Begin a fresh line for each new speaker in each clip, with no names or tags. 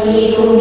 Itu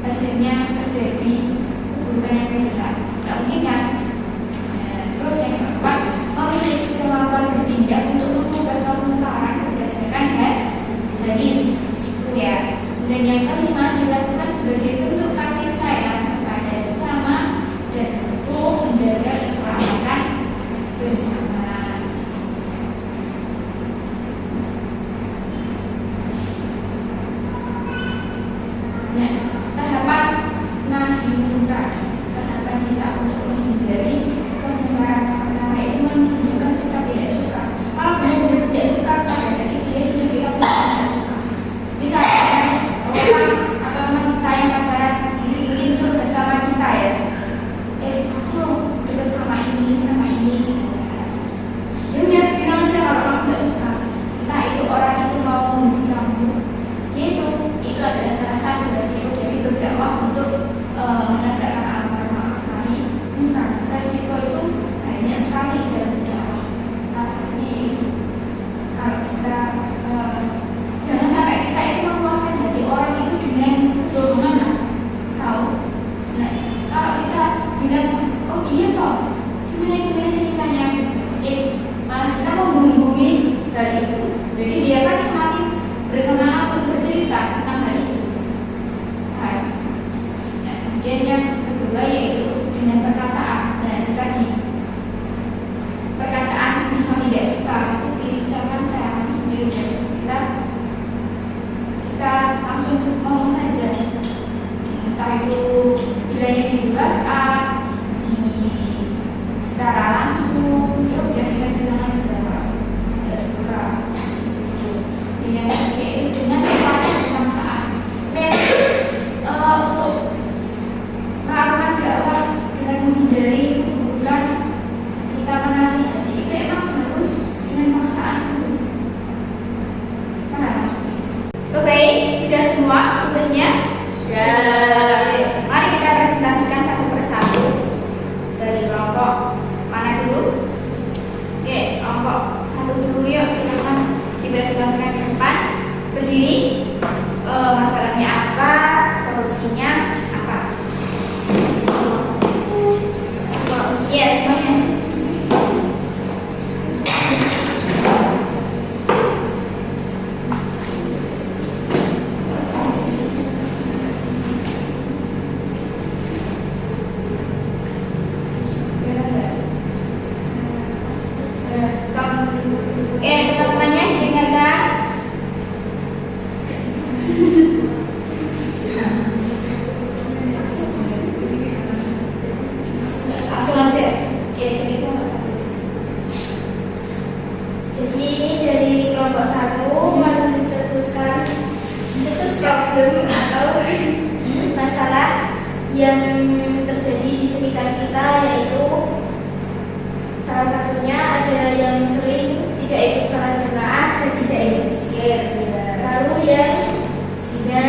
hasilnya terjadi keburukan yang besar. Tidak mungkin kan? Terus yang keempat, memiliki kemampuan bertindak untuk mengubah kemungkaran berdasarkan hadis. Ya. Dan yang kelima, dilakukan sebagai bentuk kasih sayang kepada sesama dan untuk menjaga keselamatan bersama. Nah, tahapan nahi munkar, tahapan kita untuk menghindari kemungkaran pertama itu menunjukkan sikap tidak suka. Kalau benar-benar tidak suka pada itu, dia sudah kita tidak suka. Misalnya orang atau teman kita yang pacaran mungkin curhat sama kita ya, aku dekat sama ini ya udah bilang aja kalau kamu nggak suka, entah itu orang itu mau membenci kamu, yaitu itu adalah salah satu resiko dari berdakwah untuk menegakkan amar ma'ruf nahi munkar. Resiko itu banyak sekali dalam berdakwah. Salah satunya yaitu kalau kita jangan sampai kita itu memuaskan hati orang itu dengan dorongan, tahu? Nah, kalau kita bilang, oh iya toh, gimana ceritanya, malah kita membumbui hal itu. Jadi dia kan semakin bersemangat untuk bercerita tentang hal itu. Nah, kemudian yang kedua yaitu dengan perkataan. Nah, itu tadi perkataan bisa tidak suka itu diucapkan secara langsung, kita langsung ngomong saja, entah itu bilangnya di WhatsApp, secara langsung, ya udah kita bilang aja nggak suka. Yang ketiga itu dengan kebangsaan. Untuk melakukan dakwah dengan menghindari keburukan, kita menasihati itu emang harus dengan paksaan dulu. Paham maksudnya? Oke, baik, sudah semua tugasnya? Sudah. Mari kita presentasikan satu persatu dari kelompok mana dulu? Oke, kelompok satu dulu yuk, silakan dipresentasikan ke depan. Berdiri, masalahnya apa, solusinya apa? Iya, semuanya. Teman-temannya didengarkan. Langsung aja. Jadi ini dari kelompok 1 mencetuskan problem atau masalah yang terjadi di sekitar kita, yaitu salah satunya ada yang sering tidak ikut sholat jamaah dan tidak ikut zikir. Lalu yang zina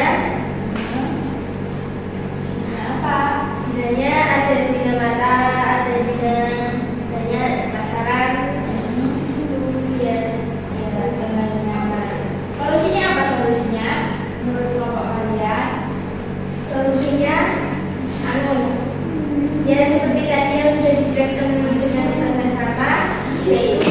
apa? Zinanya ada zina mata, ada zinanya pacaran, itu ya solusinya apa? Solusinya menurut kelompok kalian, solusinya ya seperti tadi yang sudah dijelaskan dengan Ustaz yang sama, yaitu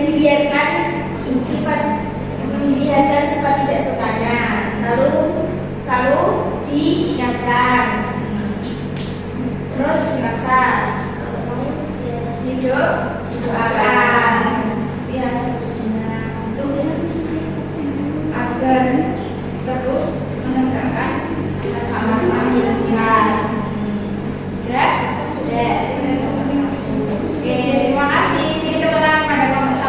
dibiarkan sifat tidak sukanya, lalu diingatkan, terus dipaksa, didoakan, ya itu agar terus menegakkan amar ma'ruf nahi munkar. Sudah. Oke, terima kasih. Ini tepuk tangan pada kelompok 1.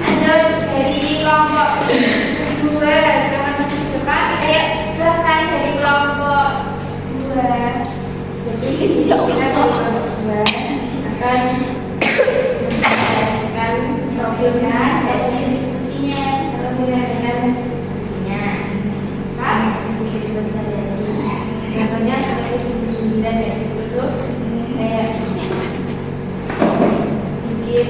Lanjut dari kelompok 2, silakan maju ke depan. Silakan dari kelompok 2. Jadi kita kelompok 2 akan menjelaskan profilnya, hasil diskusinya, lalu menyampaikan hasil diskusinya. Pak, itu saya. Contohnya sampai 9 ya, ditutup kayak bikin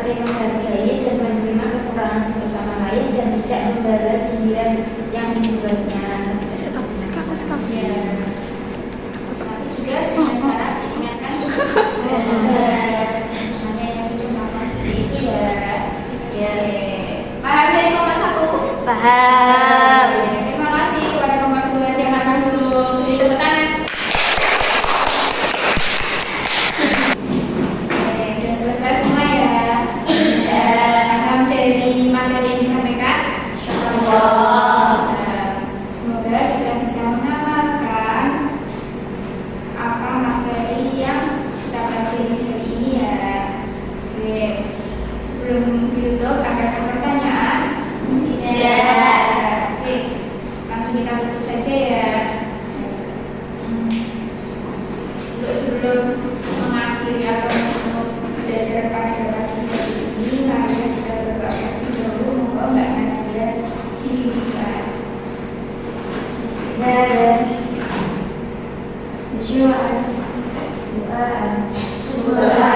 saling menghargai dan menerima kekurangan satu sama lain dan tidak membalas sindiran yang dibuatnya.
Stop.
Ya. Tapi juga dengan cara diingatkan mana yang itu makan itu ya. Ya. Paham dari nomor 1?
Paham.
Terima kasih kepada nomor 2 yang akan dulu beri tepuk tangan. Sudah selesai semua ya. Paham dari materi yang disampaikan? Insyaallah. Semoga kita bisa mengamalkan apa materi yang kita pelajari hari ini ya. Oke. Sebelum ditutup, ada pertanyaan? Tidak. Oke. Langsung kita tutup saja ya. Untuk sebelum mengakhiri atau menutup belajar pada pagi hari ini, mari kita berdoa terlebih dahulu. Moga Mbak Nadia dibuka.
Doa